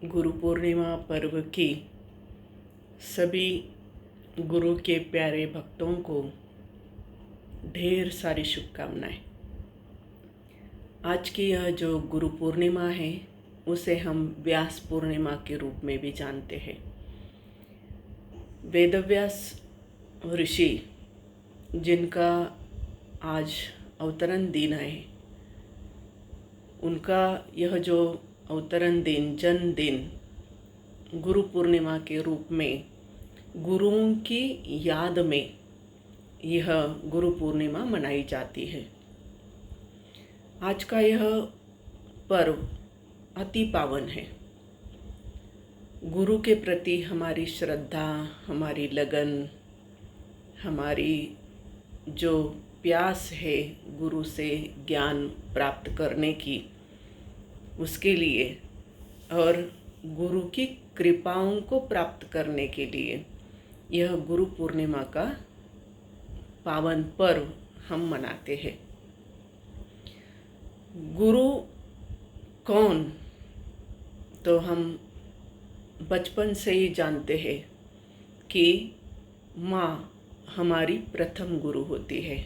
गुरु पूर्णिमा पर्व की सभी गुरु के प्यारे भक्तों को ढेर सारी शुभकामनाएं। आज की यह जो गुरु पूर्णिमा है उसे हम व्यास पूर्णिमा के रूप में भी जानते हैं। वेदव्यास ऋषि जिनका आज अवतरण दिन है, उनका यह जो अवतरण दिन जन्मदिन गुरु पूर्णिमा के रूप में गुरुओं की याद में यह गुरु पूर्णिमा मनाई जाती है। आज का यह पर्व अति पावन है। गुरु के प्रति हमारी श्रद्धा, हमारी लगन, हमारी जो प्यास है गुरु से ज्ञान प्राप्त करने की, उसके लिए और गुरु की कृपाओं को प्राप्त करने के लिए यह गुरु पूर्णिमा का पावन पर्व हम मनाते हैं। गुरु कौन, तो हम बचपन से ही जानते हैं कि माँ हमारी प्रथम गुरु होती है,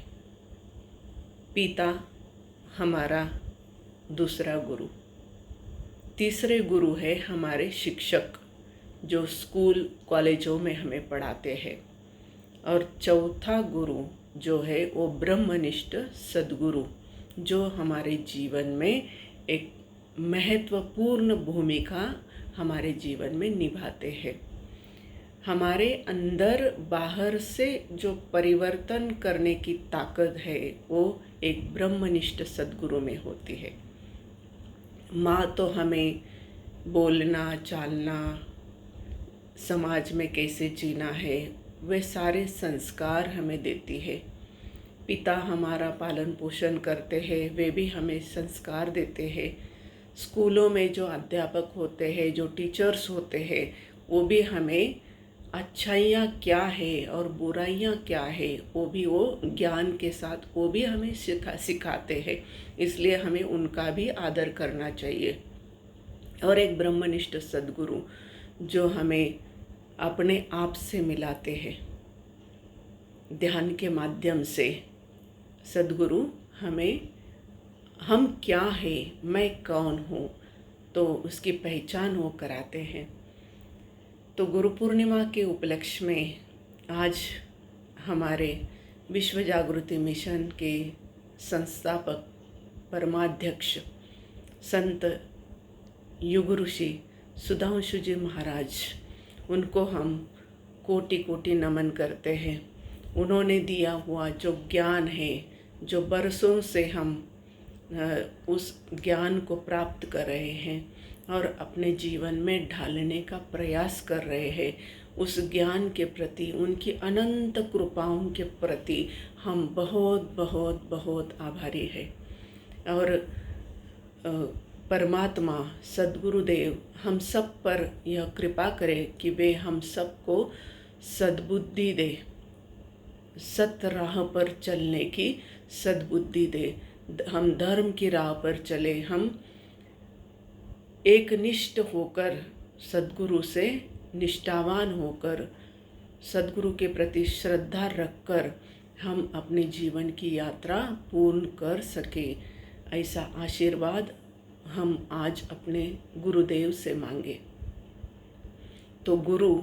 पिता हमारा दूसरा गुरु, तीसरे गुरु है हमारे शिक्षक जो स्कूल कॉलेजों में हमें पढ़ाते हैं, और चौथा गुरु जो है वो ब्रह्मनिष्ठ सद्गुरु जो हमारे जीवन में एक महत्वपूर्ण भूमिका हमारे जीवन में निभाते हैं। हमारे अंदर बाहर से जो परिवर्तन करने की ताकत है वो एक ब्रह्मनिष्ठ सद्गुरु में होती है। माँ तो हमें बोलना, चालना, समाज में कैसे जीना है, वे सारे संस्कार हमें देती है। पिता हमारा पालन पोषण करते हैं, वे भी हमें संस्कार देते हैं। स्कूलों में जो अध्यापक होते हैं, जो टीचर्स होते हैं, वो भी हमें अच्छाइयाँ क्या है और बुराइयाँ क्या है वो ज्ञान के साथ वो भी हमें सिखाते हैं। इसलिए हमें उनका भी आदर करना चाहिए। और एक ब्रह्मनिष्ठ सद्गुरु जो हमें अपने आप से मिलाते हैं ध्यान के माध्यम से। सद्गुरु हमें हम क्या है, मैं कौन हूँ, तो उसकी पहचान वो कराते हैं। तो गुरु पूर्णिमा के उपलक्ष्य में आज हमारे विश्व जागृति मिशन के संस्थापक परमाध्यक्ष संत युग ऋषि सुधांशु जी महाराज, उनको हम कोटि कोटि नमन करते हैं। उन्होंने दिया हुआ जो ज्ञान है, जो बरसों से हम उस ज्ञान को प्राप्त कर रहे हैं और अपने जीवन में ढालने का प्रयास कर रहे हैं, उस ज्ञान के प्रति, उनकी अनंत कृपाओं के प्रति हम बहुत बहुत बहुत आभारी हैं। और परमात्मा सद्गुरुदेव हम सब पर यह कृपा करे कि वे हम सबको सद्बुद्धि दे, सत राह पर चलने की सद्बुद्धि दे। हम धर्म की राह पर चले, हम एक निष्ठ होकर, सद्गुरु से निष्ठावान होकर, सद्गुरु के प्रति श्रद्धा रखकर हम अपने जीवन की यात्रा पूर्ण कर सके, ऐसा आशीर्वाद हम आज अपने गुरुदेव से मांगे। तो गुरु,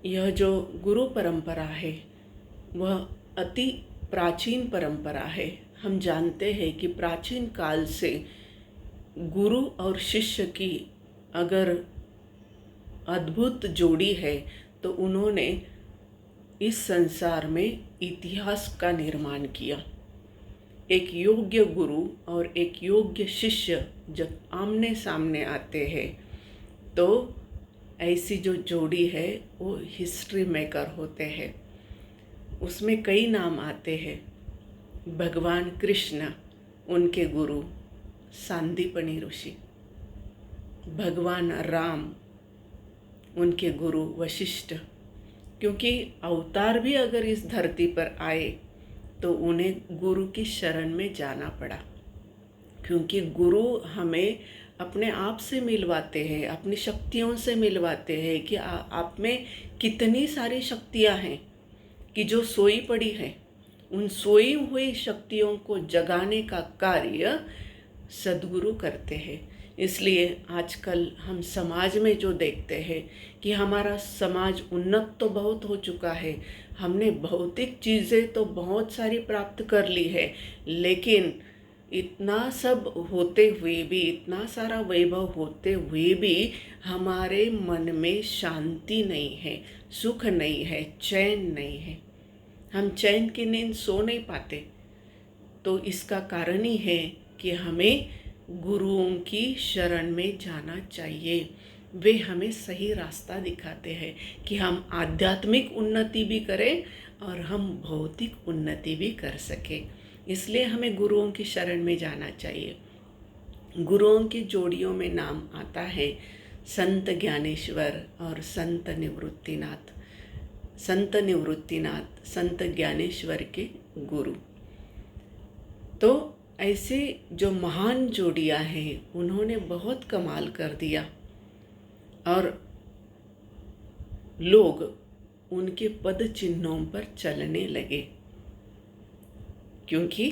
यह जो गुरु परंपरा है वह अति प्राचीन परंपरा है। हम जानते हैं कि प्राचीन काल से गुरु और शिष्य की अगर अद्भुत जोड़ी है तो उन्होंने इस संसार में इतिहास का निर्माण किया। एक योग्य गुरु और एक योग्य शिष्य जब आमने सामने आते हैं तो ऐसी जो जोड़ी है वो हिस्ट्री मेकर होते हैं। उसमें कई नाम आते हैं। भगवान कृष्ण, उनके गुरु सांदीपनी ऋषि, भगवान राम, उनके गुरु वशिष्ठ, क्योंकि अवतार भी अगर इस धरती पर आए तो उन्हें गुरु की शरण में जाना पड़ा, क्योंकि गुरु हमें अपने आप से मिलवाते हैं, अपनी शक्तियों से मिलवाते हैं कि आप में कितनी सारी शक्तियां हैं कि जो सोई पड़ी है। उन सोई हुई शक्तियों को जगाने का कार्य सद्गुरु करते हैं। इसलिए आजकल हम समाज में जो देखते हैं कि हमारा समाज उन्नत तो बहुत हो चुका है, हमने भौतिक चीज़ें तो बहुत सारी प्राप्त कर ली है, लेकिन इतना सब होते हुए भी, इतना सारा वैभव होते हुए भी हमारे मन में शांति नहीं है, सुख नहीं है, चैन नहीं है। हम चैन की नींद सो नहीं पाते। तो इसका कारण ही है कि हमें गुरुओं की शरण में जाना चाहिए। वे हमें सही रास्ता दिखाते हैं कि हम आध्यात्मिक उन्नति भी करें और हम भौतिक उन्नति भी कर सकें। इसलिए हमें गुरुओं की शरण में जाना चाहिए। गुरुओं की जोड़ियों में नाम आता है संत ज्ञानेश्वर और संत निवृत्तिनाथ। संत निवृत्तिनाथ संत ज्ञानेश्वर के गुरु। तो ऐसे जो महान जोड़ियां हैं, उन्होंने बहुत कमाल कर दिया और लोग उनके पद चिन्हों पर चलने लगे, क्योंकि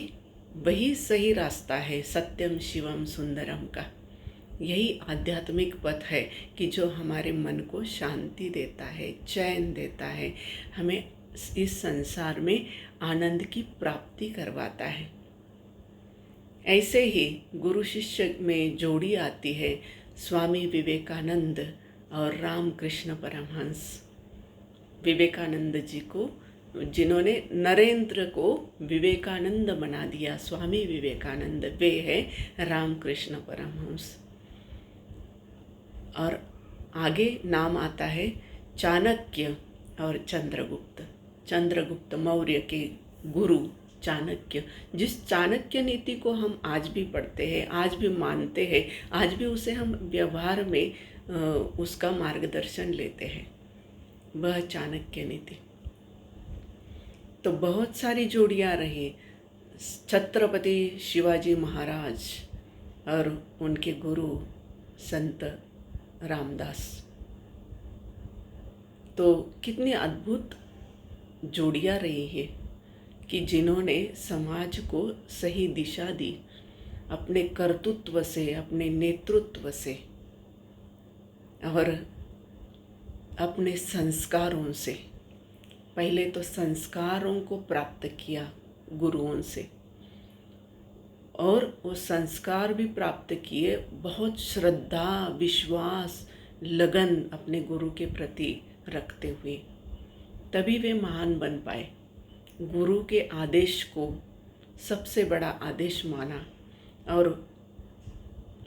वही सही रास्ता है सत्यम शिवम सुंदरम का। यही आध्यात्मिक पथ है कि जो हमारे मन को शांति देता है, चैन देता है, हमें इस संसार में आनंद की प्राप्ति करवाता है। ऐसे ही गुरु शिष्य में जोड़ी आती है स्वामी विवेकानंद और रामकृष्ण परमहंस। विवेकानंद जी को, जिन्होंने नरेंद्र को विवेकानंद बना दिया, स्वामी विवेकानंद, वे है रामकृष्ण परमहंस। और आगे नाम आता है चाणक्य और चंद्रगुप्त। चंद्रगुप्त मौर्य के गुरु चाणक्य, जिस चाणक्य नीति को हम आज भी पढ़ते हैं, आज भी मानते हैं, आज भी उसे हम व्यवहार में उसका मार्गदर्शन लेते हैं, वह चाणक्य नीति। तो बहुत सारी जोड़ियां रही। छत्रपति शिवाजी महाराज और उनके गुरु संत रामदास। तो कितनी अद्भुत जोड़ियां रही है कि जिन्होंने समाज को सही दिशा दी अपने कर्तृत्व से, अपने नेतृत्व से और अपने संस्कारों से। पहले तो संस्कारों को प्राप्त किया गुरुओं से, और वो संस्कार भी प्राप्त किए बहुत श्रद्धा, विश्वास, लगन अपने गुरु के प्रति रखते हुए। तभी वे महान बन पाए। गुरु के आदेश को सबसे बड़ा आदेश माना और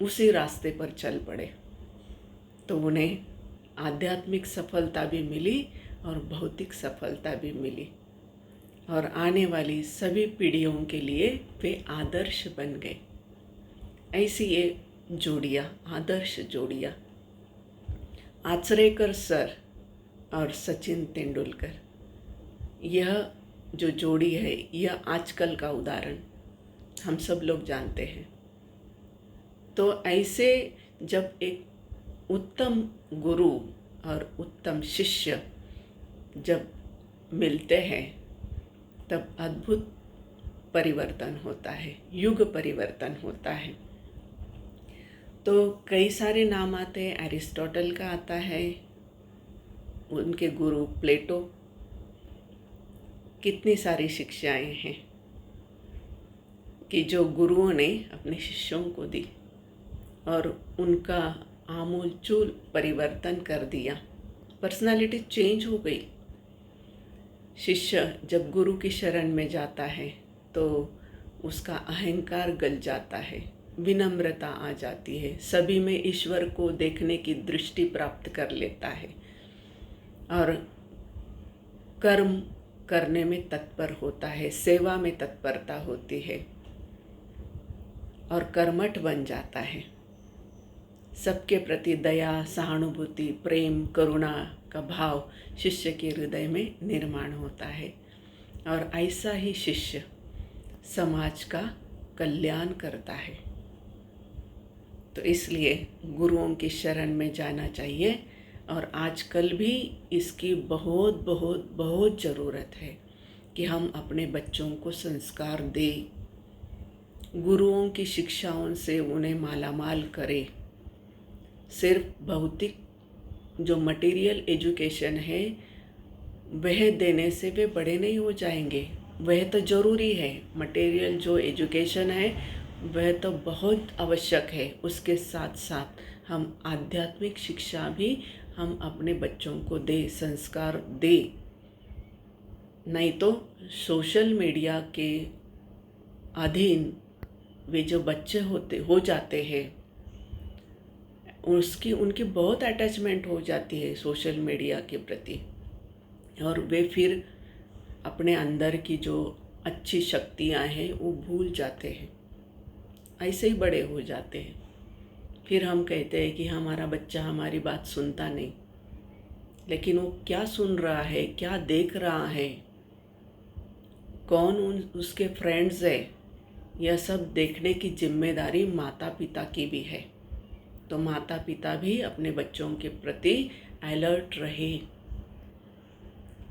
उसी रास्ते पर चल पड़े। तो उन्हें आध्यात्मिक सफलता भी मिली और भौतिक सफलता भी मिली, और आने वाली सभी पीढ़ियों के लिए वे आदर्श बन गए। ऐसी ये जोड़ियाँ, आदर्श जोड़ियाँ, आचरेकर सर और सचिन तेंदुलकर, यह जो जोड़ी है, यह आजकल का उदाहरण हम सब लोग जानते हैं। तो ऐसे जब एक उत्तम गुरु और उत्तम शिष्य जब मिलते हैं, तब अद्भुत परिवर्तन होता है, युग परिवर्तन होता है। तो कई सारे नाम आते हैं। एरिस्टोटल का आता है, उनके गुरु प्लेटो। कितनी सारी शिक्षाएं हैं कि जो गुरुओं ने अपने शिष्यों को दी और उनका आमूलचूल परिवर्तन कर दिया। पर्सनालिटी चेंज हो गई। शिष्य जब गुरु की शरण में जाता है तो उसका अहंकार गल जाता है, विनम्रता आ जाती है, सभी में ईश्वर को देखने की दृष्टि प्राप्त कर लेता है और कर्म करने में तत्पर होता है, सेवा में तत्परता होती है और कर्मठ बन जाता है। सबके प्रति दया, सहानुभूति, प्रेम, करुणा का भाव शिष्य के हृदय में निर्माण होता है, और ऐसा ही शिष्य समाज का कल्याण करता है। तो इसलिए गुरुओं की शरण में जाना चाहिए और आजकल भी इसकी बहुत बहुत बहुत ज़रूरत है कि हम अपने बच्चों को संस्कार दें, गुरुओं की शिक्षाओं से उन्हें मालामाल करें। सिर्फ भौतिक जो मटेरियल एजुकेशन है वह देने से वे बड़े नहीं हो जाएंगे, वह तो ज़रूरी है। मटेरियल जो एजुकेशन है वह तो बहुत आवश्यक है, उसके साथ साथ हम आध्यात्मिक शिक्षा भी हम अपने बच्चों को दे, संस्कार दे। नहीं तो सोशल मीडिया के अधीन वे जो बच्चे हो जाते हैं, उनकी बहुत अटैचमेंट हो जाती है सोशल मीडिया के प्रति, और वे फिर अपने अंदर की जो अच्छी शक्तियां हैं वो भूल जाते हैं, ऐसे ही बड़े हो जाते हैं। फिर हम कहते हैं कि हमारा बच्चा हमारी बात सुनता नहीं, लेकिन वो क्या सुन रहा है, क्या देख रहा है, कौन उसके फ्रेंड्स है, यह सब देखने की जिम्मेदारी माता पिता की भी है। तो माता पिता भी अपने बच्चों के प्रति अलर्ट रहे,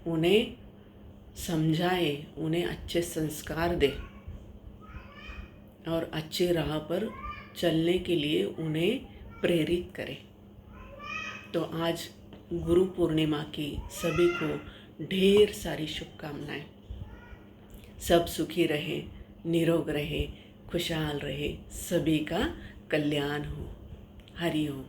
उन्हें समझाए, उन्हें अच्छे संस्कार दे और अच्छे राह पर चलने के लिए उन्हें प्रेरित करें। तो आज गुरु पूर्णिमा की सभी को ढेर सारी शुभकामनाएं। सब सुखी रहे, निरोग रहे, खुशहाल रहे, सभी का कल्याण हो। हरि ओम।